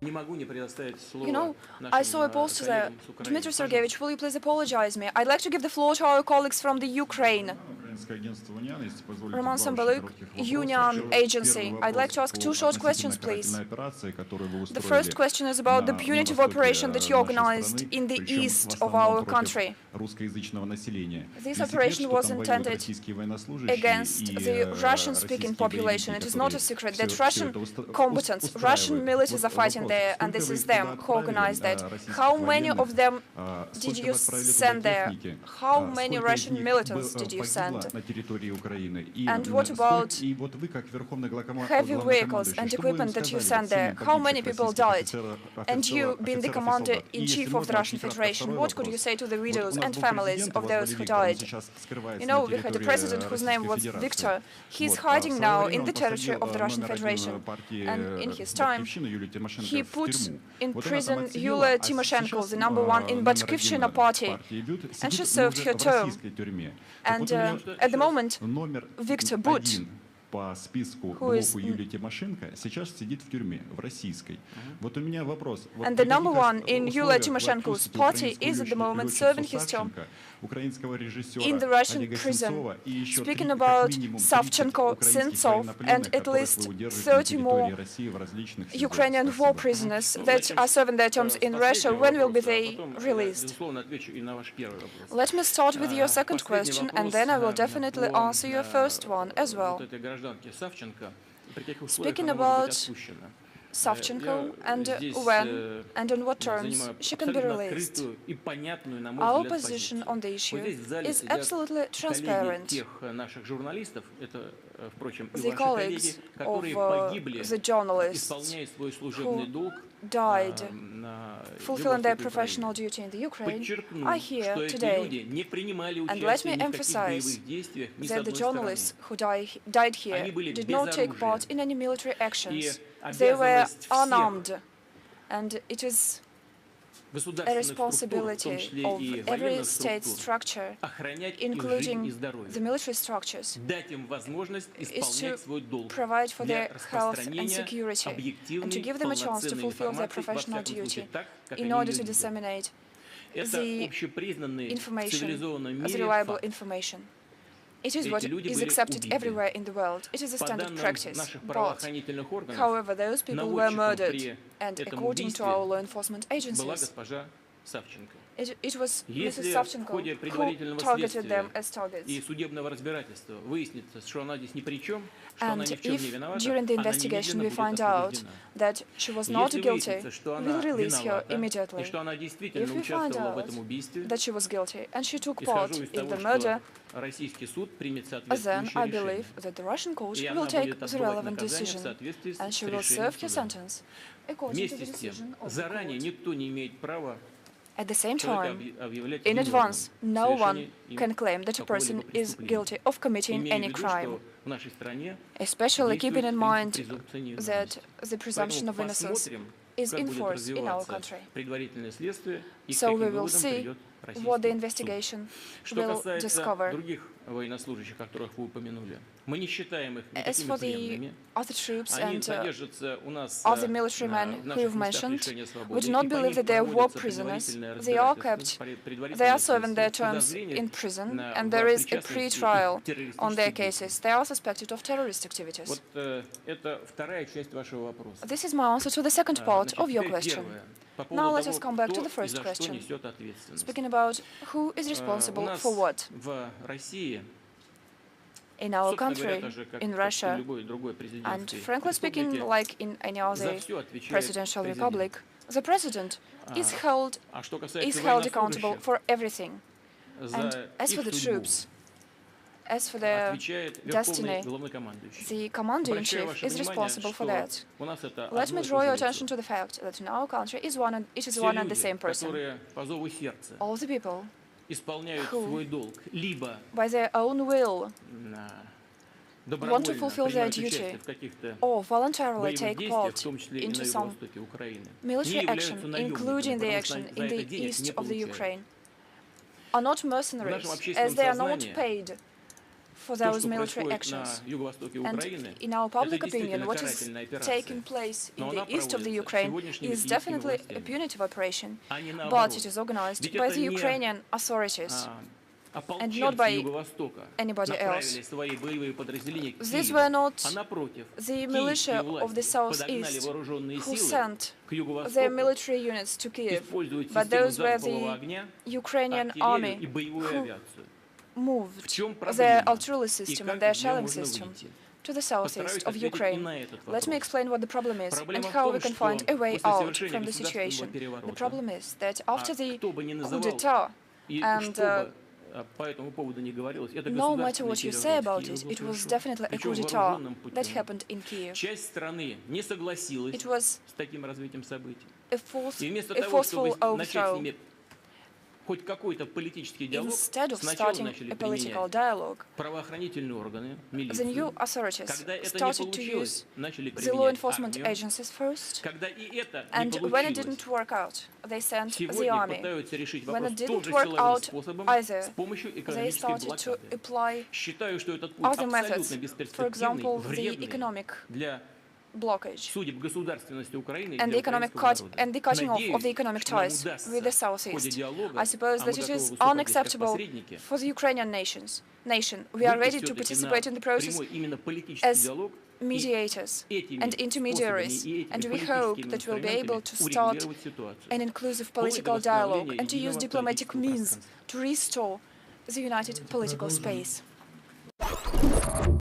You know, I saw a post there. Dmitry Sergeyevich, will you please apologize me? I'd like to give the floor to our colleagues from the Ukraine. Roman Sambaluk, Union Agency. I'd like to ask two short questions, please. The first question is about the punitive operation that you organized in the east of our country. This operation was intended against the Russian-speaking population. It is not a secret that Russian combatants, Russian militias are fighting there, and this is them who organized that. How many of them did you send there? How many Russian militants did you send? And what about heavy vehicles and equipment that you sent there? How many people died? And you, being the commander-in-chief of the Russian Federation, what could you say to the widows and families of those who died? You know, we had a president whose name was Victor. He's hiding now in the territory of the Russian Federation. And in his time, he put in prison Yulia Tymoshenko, the #1 in Batskivshchina party, and she served her term. And at the moment, Victor But, who is and the #1 in Yulia Tymoshenko's party is at the moment serving his term in the Russian prison. Speaking about Savchenko, Sentsov, and at least 30 more Ukrainian war prisoners that are serving their terms in Russia, when will be they released? Let me start with your second question, and then I will definitely answer your first one as well. Speaking about Savchenko and when and on what terms she can be released. Our position on the issue is absolutely transparent. The colleagues of the journalists who died fulfilling their professional duty in the Ukraine are here today. And let me emphasize that the journalists who died here did not take part in any military actions. They were unarmed, and it is a responsibility of every state structure, including the military structures, is to provide for their health and security, and to give them a chance to fulfill their professional duty in order to disseminate the information, the reliable information. It is what is accepted everywhere in the world. It is a standard practice. But, however, those people were murdered, and according to our law enforcement agencies, it was Mrs. Savchenko who targeted them as targets. And if during the investigation we find out that she was not guilty, we'll release her immediately. If we find out that she was guilty and she took part in the murder, then I believe that the Russian court will take the relevant decision, and she will serve her sentence according to the decision of the court. At the same time, in advance, no one can claim that a person is guilty of committing any crime, especially keeping in mind that the presumption of innocence is in force in our country. So we will see what the investigation will discover. As for the other troops and other militarymen who you've mentioned, we do not believe that they are war prisoners. They are kept, they are serving their terms in prison, and there is a pre-trial on their cases. They are suspected of terrorist activities. This is my answer to the second part of your question. Now let us come back to the first question, speaking about who is responsible for what. In our country, in Russia, and frankly speaking, like in any other presidential republic, the president is held accountable for everything. And as for the troops, as for their destiny, the commander-in-chief is responsible for that. Let me draw your attention to the fact that in our country it is one and the same person. All the people who, by their own will, want to fulfill their duty or voluntarily take part into some military action, including the action in the east of the Ukraine, are not mercenaries, as they are not paid for those military actions. And in our public opinion, what is taking place in the east of the Ukraine is definitely a punitive operation, but it is organized by the Ukrainian authorities and not by anybody else. These were not the militia of the southeast who sent their military units to Kiev, but those were the Ukrainian army who moved their artillery system and their shelling system to the southeast of Ukraine. Let me explain what the problem is and how we can find a way out from the situation. The problem is that after the coup d'etat, and no matter what you say about it, it was definitely a coup d'etat that happened in Kiev. It was a forceful overthrow. Instead of starting a political dialogue, the new authorities started to use the law enforcement agencies first, and when it didn't work out, they sent the army. When it didn't work out either, they started to apply other methods, for example, the economic blockage and the cutting off of the economic ties with the southeast. I suppose that it is unacceptable for the Ukrainian nation. We are ready to participate in the process as mediators and intermediaries, and we hope that we'll be able to start an inclusive political dialogue and to use diplomatic means to restore the united political space.